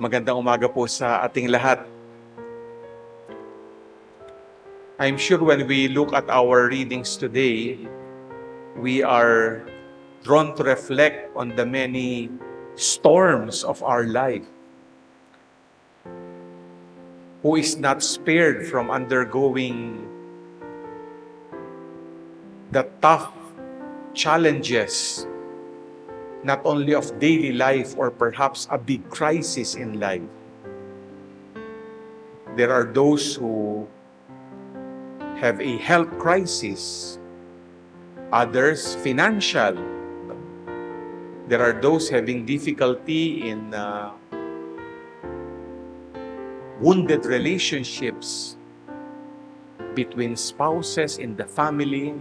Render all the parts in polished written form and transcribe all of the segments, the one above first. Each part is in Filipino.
Magandang umaga po sa ating lahat. I'm sure when we look at our readings today, we are drawn to reflect on the many storms of our life. Who is not spared from undergoing the tough challenges, not only of daily life or perhaps a big crisis in life. There are those who have a health crisis, others financial. There are those having difficulty in wounded relationships between spouses in the family.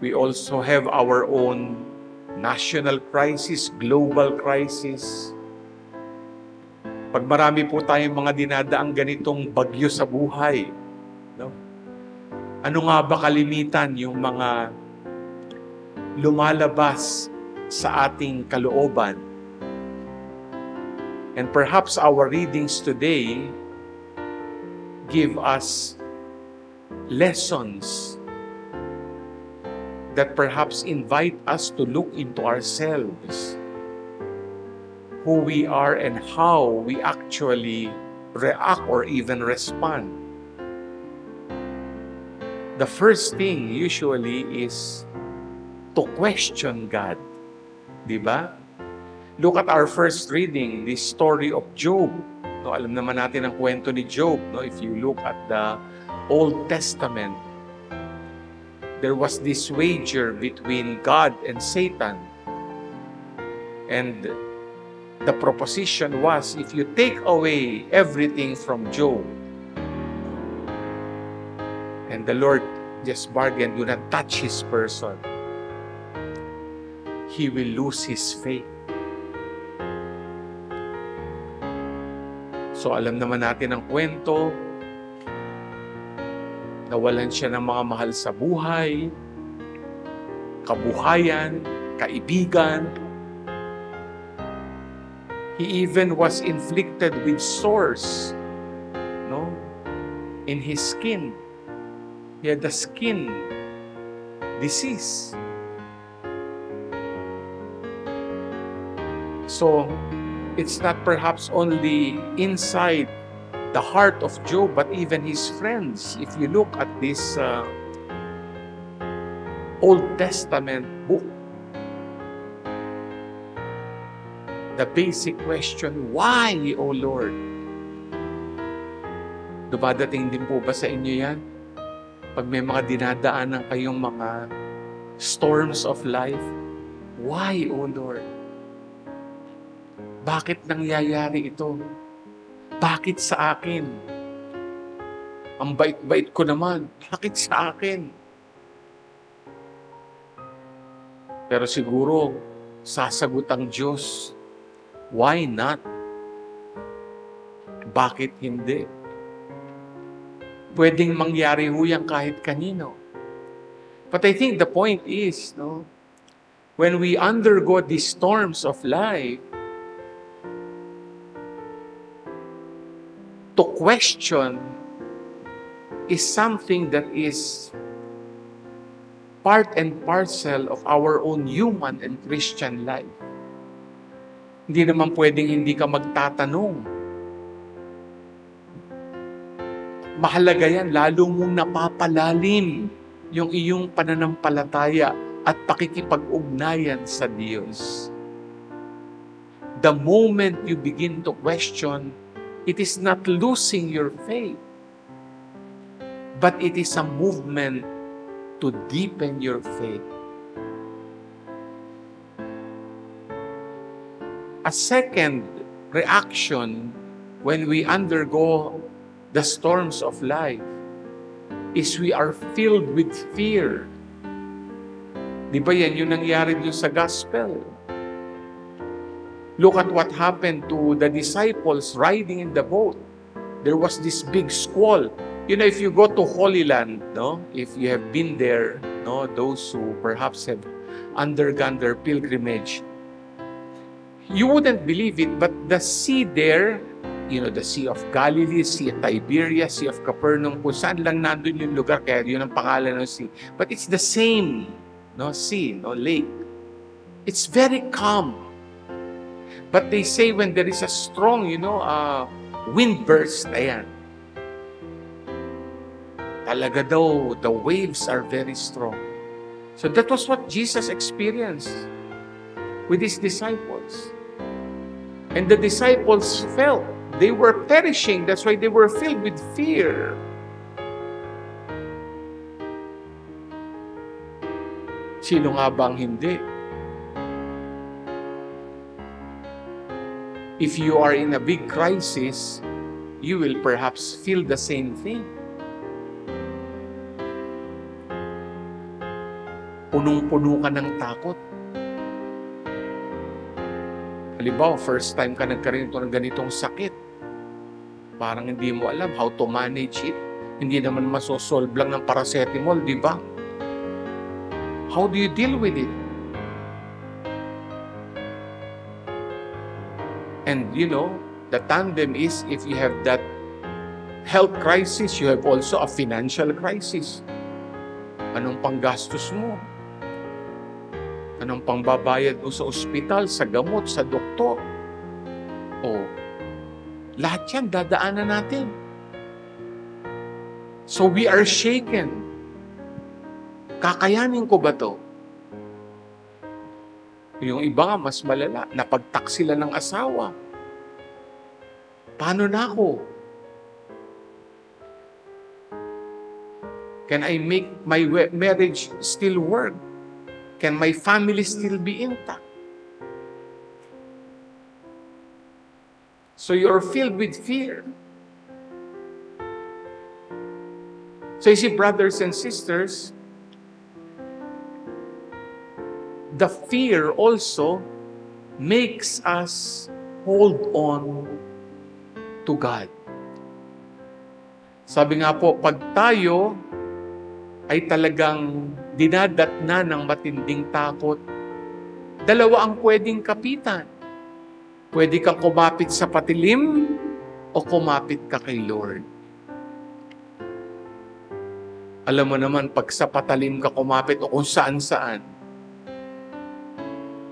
We also have our own national crisis, global crisis. Pag marami po tayong mga dinadaang ganitong bagyo sa buhay, no? Ano nga ba kalimitan yung mga lumalabas sa ating kalooban? And perhaps our readings today give us lessons that perhaps invite us to look into ourselves, who we are and how we actually react or even respond. The first thing usually is to question God. Di ba? Look at our first reading, the story of Job. No, alam naman natin ang kwento ni Job. No? If you look at the Old Testament, there was this wager between God and Satan. And the proposition was, if you take away everything from Job, and the Lord just bargained, do not touch his person, he will lose his faith. So alam naman natin ang kwento, nawalan siya ng mga mahal sa buhay, kabuhayan, kaibigan. He even was inflicted with sores, no, in his skin. He had a skin disease. So, it's not perhaps only inside the heart of Job, but even his friends. If you look at this Old Testament book, the basic question, why, O Lord? Dumadating din po ba sa inyo yan? Pag may mga dinadaanan kayong mga storms of life, why, O Lord? Bakit nangyayari ito? Bakit sa akin? Ang bait-bait ko naman. Bakit sa akin? Pero siguro, sasagot ang Diyos, why not? Bakit hindi? Pwedeng mangyari ho yan kahit kanino. But I think the point is, no, when we undergo these storms of life, to question is something that is part and parcel of our own human and Christian life. Hindi naman pwedeng hindi ka magtatanong. Mahalaga yan, lalo mong napapalalim yung iyong pananampalataya at pakikipag-ugnayan sa Diyos. The moment you begin to question, it is not losing your faith, but it is a movement to deepen your faith. A second reaction when we undergo the storms of life is we are filled with fear. Di ba yan yung nangyari dun sa gospel? Look at what happened to the disciples riding in the boat. There was this big squall. You know, if you go to Holy Land, no, if you have been there, no, those who perhaps have undergone their pilgrimage, You wouldn't believe it, but the sea there, the Sea of Galilee, Sea of Tiberias, Sea of Capernaum, kung saan lang nandun yung lugar, kaya yun ang pangalan ng sea. But it's the same, sea, lake. It's very calm. But they say when there is a strong, wind burst, ayan, talaga daw, the waves are very strong. So that was what Jesus experienced with His disciples. And the disciples felt they were perishing. That's why they were filled with fear. Sino nga bang hindi? If you are in a big crisis, you will perhaps feel the same thing. Punong-puno ka ng takot. Halimbawa, first time ka nagkaroon ng ganitong sakit. Parang hindi mo alam how to manage it. Hindi naman masosolve lang ng paracetamol, di ba? How do you deal with it? And the tandem is if you have that health crisis, you have also a financial crisis. Anong panggastos mo? Anong pangbabayad mo sa ospital, sa gamot, sa doktor? Lahat yan dadaanan natin. So we are shaken. Kakayanin ko ba to? Yung iba nga mas malala, napagtak sila ng asawa. Paano na ako? Can I make my marriage still work? Can my family still be intact? So you're filled with fear. So you see, brothers and sisters, the fear also makes us hold on to God. Sabi nga po, pag tayo ay talagang dinadatna ng matinding takot, dalawa ang pwedeng kapitan. Pwede kang kumapit sa patilim o kumapit ka kay Lord. Alam mo naman, pag sa patalim ka kumapit o kung saan-saan,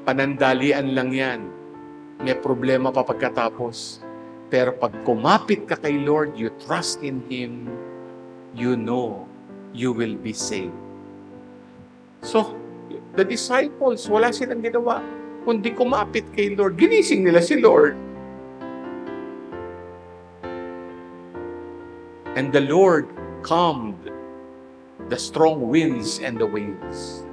panandalian lang yan. May problema pa pagkatapos. Pero pag kumapit ka kay Lord, you trust in Him, you know you will be saved. So, the disciples, wala silang ginawa, kundi kumapit kay Lord. Ginising nila si Lord. And the Lord calmed the strong winds and the waves.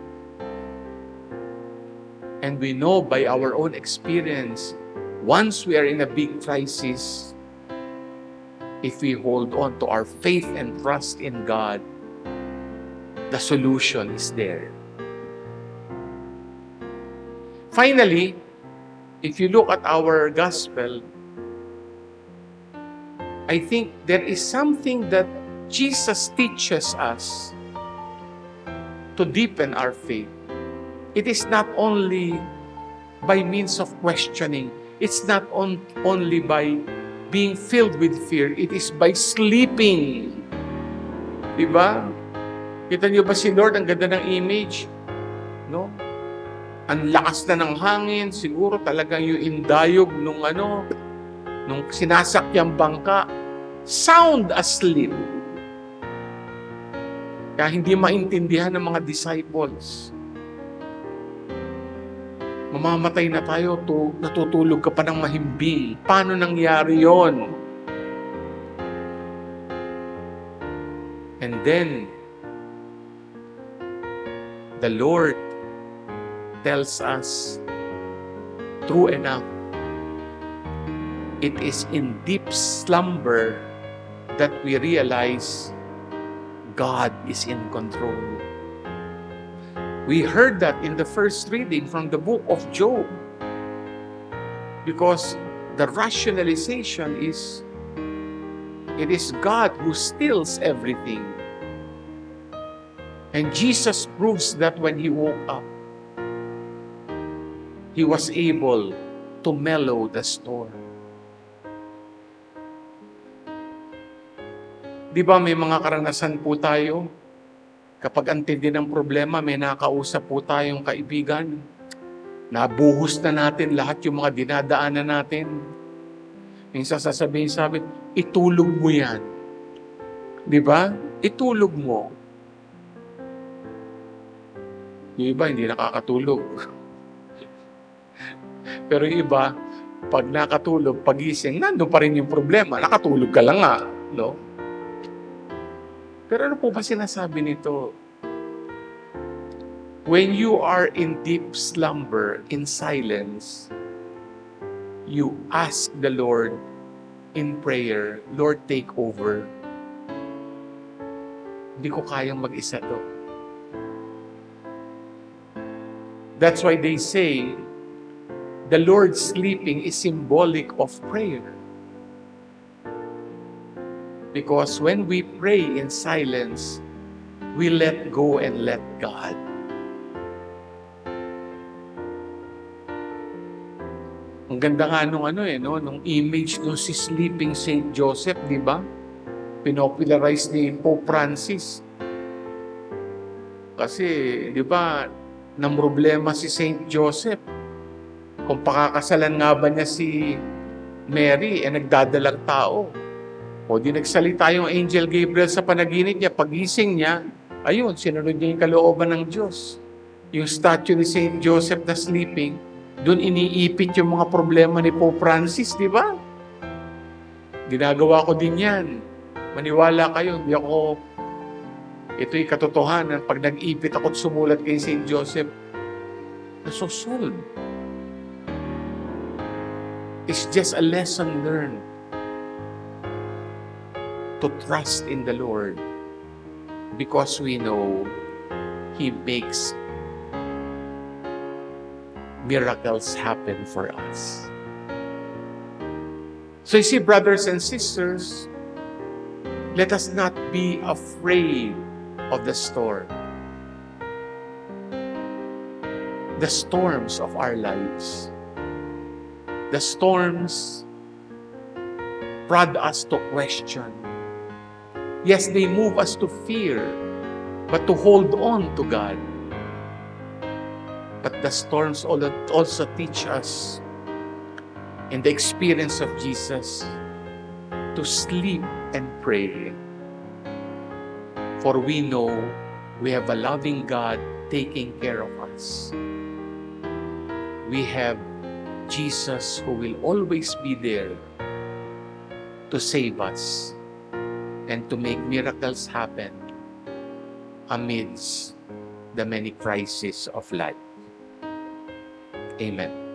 And we know by our own experience, once we are in a big crisis, if we hold on to our faith and trust in God, the solution is there. Finally, if you look at our gospel, I think there is something that Jesus teaches us to deepen our faith. It is not only by means of questioning. It's not only by being filled with fear. It is by sleeping. Diba? Kita niyo ba si Lord? Ang ganda ng image. No? Ang lakas na ng hangin. Siguro talagang yung indayog nung sinasakyang bangka. Sound asleep. Kaya hindi maintindihan ng mga disciples. Mamamatay na tayo, natutulog ka pa ng mahimbing. Paano nangyari yon? And then, the Lord tells us, true enough, it is in deep slumber that we realize God is in control. We heard that in the first reading from the book of Job. Because the rationalization is, it is God who stills everything. And Jesus proves that when He woke up, He was able to mellow the storm. Di ba may mga karanasan po tayo? Kapag ang tindi ng problema, may nakausap po tayong kaibigan. Nabuhos na natin lahat yung mga dinadaanan natin. Minsan sasabihin sabi, itulog mo yan. Di ba? Itulog mo. Yung iba, hindi nakakatulog. Pero yung iba, pag nakatulog, pagising, nandun pa rin yung problema. Nakatulog ka lang nga. No? Pero ano po ba sinasabi nito? When you are in deep slumber, in silence, you ask the Lord in prayer, Lord, take over. Hindi ko kayang mag-isa to. That's why they say, the Lord sleeping is symbolic of prayer. Because when we pray in silence, we let go and let God. Ang ganda nga nung image nung si Sleeping Saint Joseph, di ba? Pinopularize ni Pope Francis. Kasi, di ba, nang problema si Saint Joseph. Kung pakakasalan nga ba niya si Mary, nagdadalang tao. O di nagsalita yung Angel Gabriel sa panaginip niya, pagising niya, ayun, sinunod niya yung kalooban ng Diyos. Yung statue ni Saint Joseph na sleeping, doon iniipit yung mga problema ni Pope Francis, di ba? Ginagawa ko din yan. Maniwala kayo, ito'y katotohanan. Pag nag-ipit ako at sumulat kay Saint Joseph, nasosolve. It's just a lesson learned to trust in the Lord because we know He makes miracles happen for us. So you see, brothers and sisters, let us not be afraid of the storm. The storms of our lives. The storms prod us to question. Yes, they move us to fear, but to hold on to God. But the storms also teach us, in the experience of Jesus, to sleep and pray. For we know we have a loving God taking care of us. We have Jesus who will always be there to save us and to make miracles happen amidst the many crises of life. Amen.